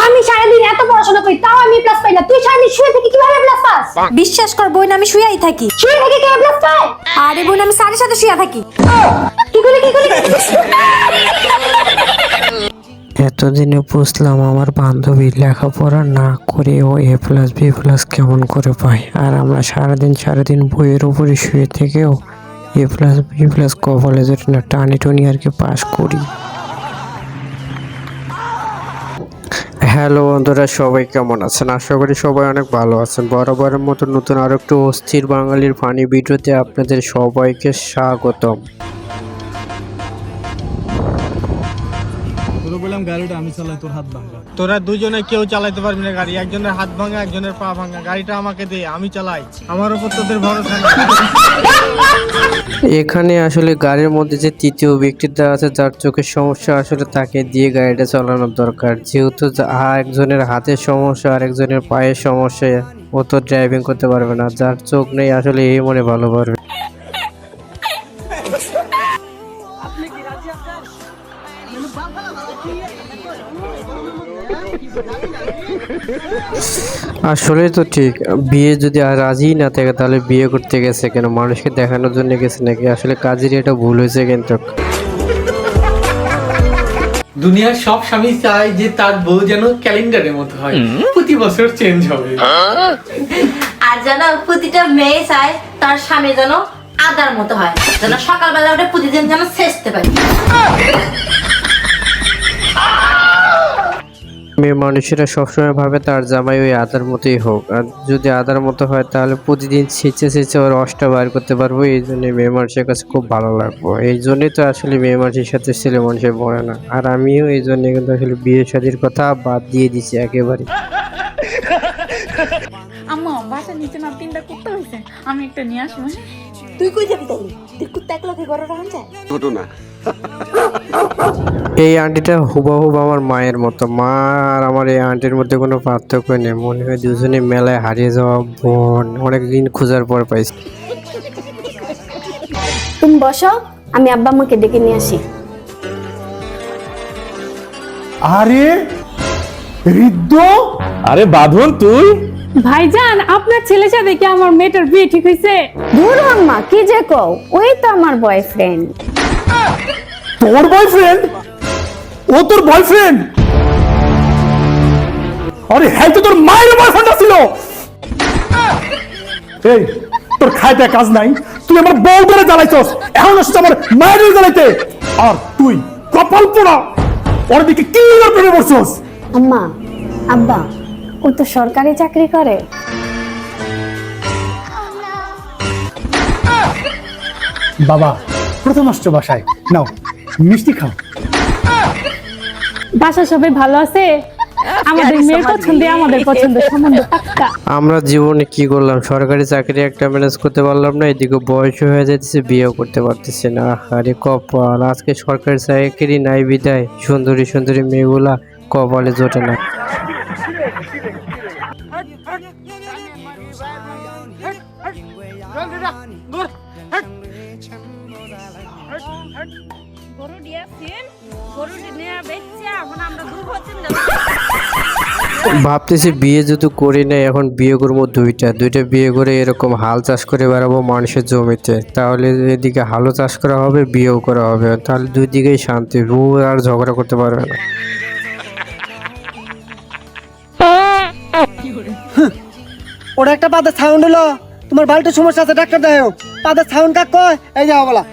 আমি সারাদিন এত পড়াশোনা করি তাও আমি প্লাস পাই না, তুই সারাদিন শুয়ে থেকে কিভাবে প্লাস পাস? বিশ্বাস কর বোন, আমি শুয়েই থাকি। শুয়ে থেকে কিভাবে প্লাস পায়? আরে বোন, আমি স্যারের সাথে শুয়ে থাকি। কি করে? এতদিনে বুঝলাম আমার বান্ধবী লেখাপড়া না করে ও A+B+ কেমন করে পায়, আর আমরা সারাদিন বইয়ের উপরে শুয়ে থেকেও A+B+ কপালে যেটা না টানি আর কি পাস করি। হ্যালো বন্ধুরা, সবাই কেমন আছেন? আশা করি সবাই অনেক ভালো আছেন। বরাবরের মতো নতুন আর একটু অস্থির বাঙালির ফানি ভিডিওতে আপনাদের সবাইকে স্বাগতম। বললাম গাড়িটা আমি চালাই, তোর হাত ভাঙা। তোরা দুজনে কেউ চালাতে পারবি না গাড়ি, একজনের হাত ভাঙা একজনের পা ভাঙা। গাড়িটা আমাকে দে, আমি চালাই, আমার উপর তোদের ভরসা নেই। এখানে আসলে গাড়ির মধ্যে যে তৃতীয় ব্যক্তিটা আছে যার চোখের সমস্যা, আসলে তাকে দিয়ে গাড়িটা চালানোর দরকার। যেহেতু একজনের হাতের সমস্যা আর একজনের পায়ের সমস্যা, ও তো ড্রাইভিং করতে পারবে না। যার চোখ নেই আসলে এই মনে ভালো পারবে। আসলে তো ঠিক, বিয়ে যদি আর রাজি না থাকে তাহলে বিয়ে করতে গেছে কেন? মানুষকে দেখানোর জন্য গেছে নাকি? আসলে কাজেরই এটা ভুল হয়েছে কিন্তু। দুনিয়ার সব স্বামী চায় যে তার বউ যেন ক্যালেন্ডারের মতো হয়, প্রতি বছর চেঞ্জ হবে। আর যেন প্রতিটা মেয়ে চায় তার স্বামী যেন আদার মতো হয়, যেন সকালবেলা উঠে প্রতিদিন যেন সেচতে পারে। মেয়ে মানুষেরা সবসময় ভাবে তার জামাই ওই আদার মতোই হোক, আর যদি আদার মতো হয় তাহলে প্রতিদিন ছেঁচে ওর রসটা বার করতে পারবো। এই জন্য মেয়ে মানুষের কাছে খুব ভালো লাগবো। এই জন্যই তো আসলে মেয়ে মানুষের সাথে ছেলে মানুষের পড়ে না। আর আমিও এই জন্য কিন্তু আসলে বিয়ে শাদীর কথা বাদ দিয়ে দিছি একেবারে। আম্মা বাসার নিচে না 3টা কুত্তা হয়েছে, আমি একটা নিয়ে আসবো। তুই কই যাবি তাই? তুই কুত্তা একলাকে ঘরে রাখা যায়? এই আন্টিটা হুবহুব আমার মায়ের মতো। মা আর আমার এই আন্টির মধ্যে কোনো পার্থক্য নেই। মনে হয় দুজনে মেলায় হারিয়ে যাওয়া বোন, অনেকদিন খোঁজার পর পাইছি। তুমি বসো, আমি আব্বা আম্মাকে ডেকে নিয়ে আসি। আরে ঋদ্ধ, আরে বাঁধন তুই? ভাইজান, আপনার ছেলের সাথে কি আমার মেয়েটার বিয়ে ঠিক হয়েছে? দূর আম্মা, কি যে কও, ওই তো আমার বয়ফ্রেন্ড। তোর বয়ফ্রেন্ড? ও তোর বয়ফ্রেন্ড? আরে হ্যাঁ, তো তোর মায়ের বয়ফ্রেন্ড ছিল। এই তোর খাইতে কাজ নাই, তুই আমার বউ ধরে জ্বালাইছস, এখন আসছিস আমার মায়ের জ্বালাইতে। আর তুই কপাল পোড়া, ওর দিকে কি প্রেমে পড়ছস? আম্মা, আব্বা, ও তো সরকারি চাকরি করে। বাবা প্রথম আসছো বাসায়, নাও মিষ্টি খাও। বাসা সবাই ভালো আছে? আমাদের মেয়ের পছন্দে আমাদের পছন্দ, সম্বন্ধ পাক্কা। আমরা জীবনে কি করলাম? সরকারি চাকরি একটা ম্যানেজ করতে পারলাম না, এদিকে বয়স হয়ে যাচ্ছে, বিয়েও করতে পারতেছি না। আরে কপাল, আজকে সরকারি চাকরি নাই বিদায় সুন্দরী মেয়েগুলা কপালে জোটে না। ভাবতেছি বিয়ে যদি করি না, এখন বিয়ে করবো দুইটা বিয়ে করে এরকম হাল চাষ করে বেড়াবো মানুষের জমিতে। তাহলে এদিকে হালও চাষ করা হবে, বিয়েও করা হবে, তাহলে দুই দিকেই শান্তি, বউ আর ঝগড়া করতে পারবে না। ওটা একটা পাদের সাউন্ড হলো, তোমার বাড়িতে সমস্যা আছে, ডাক্তার দেখাও। পাদের সাউন্ড কাক কয়, এই যাও বলা।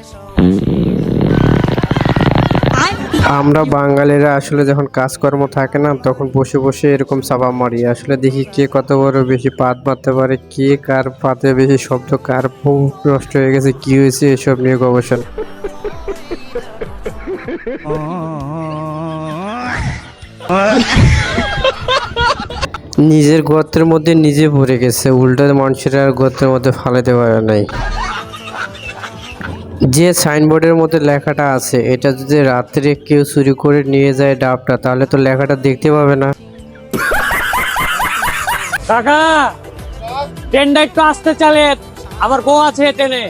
আমরা বাঙালিরা আসলে যখন কাজকর্ম থাকে না, তখন বসে এরকম চাপা মারি। আসলে দেখি কে কত বড় বেশি পাত মারতে পারে, কে কার পাতে বেশি শব্দ, কার মুখ নষ্ট হয়ে গেছে, কি হয়েছে, এসব নিয়ে গবেষণা। নিজের গর্তের মধ্যে নিজে পড়ে গেছে, উল্টো মানুষের আর গর্তের মধ্যে ফালাতে পারে নাই। যে সাইনবোর্ডের মধ্যে লেখাটা আছে, এটা যদি রাত্রে কেউ চুরি করে নিয়ে যায় ডাবটা, তাহলে তো লেখাটা দেখতে পাবে না। কাকা ট্রেনটা একটু আসতে চালে, আমার বউ আছে ট্রেনে।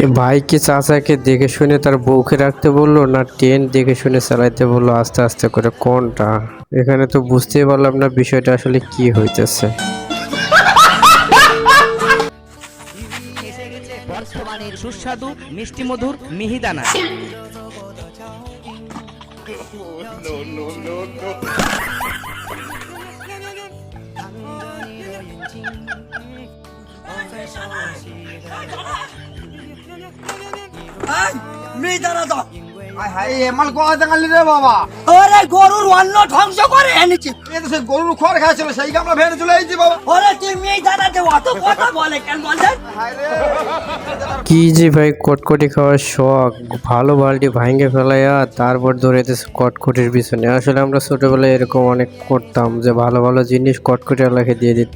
এ ভাই কি চাচাকে দেখে শুনে তার বউকে রাখতে বললো না ট্রেন দেখে শুনে চালাইতে বললো আস্তে আস্তে করে, কোনটা? এখানে তো বুঝতেই পারলাম না বিষয়টা আসলে কি হইতেছে। বর্তমানের সুস্বাদু মিষ্টি মধুর মিহিদানা। এমাল কোয়া দেখালি রে বাবা, ওরে গরুর অন্ন ধ্বংস করে এনেছি। এই তো সে গরুর খড় খাইছিল, সেই আমরা ভেড়ে চলে আইছি বাবা। ওরে তুই মেয়ে দাঁড়াতে অত কথা বলে কেন বলছেন? কি যে ভাই কটকটি খাওয়ার শখ, ভালো বালতি ভাঙ্গে ফেলাইয়া তারপর দৌড়াইতেছে কটকটির পিছনে। আসলে আমরা ছোটবেলায় এরকম অনেক করতাম যে ভালো ভালো জিনিস কটকটি আলাকে দিয়ে দিত।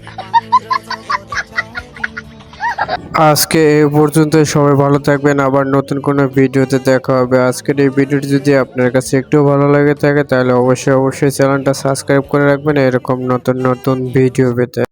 আজকে এই পর্যন্ত, সবাই ভালো থাকবেন, আবার নতুন কোনো ভিডিওতে দেখা হবে। আজকের এই ভিডিওটি যদি আপনার কাছে একটু ভালো লাগে থাকে তাহলে অবশ্যই চ্যানেলটা সাবস্ক্রাইব করে রাখবেন এরকম নতুন নতুন ভিডিও পেতে।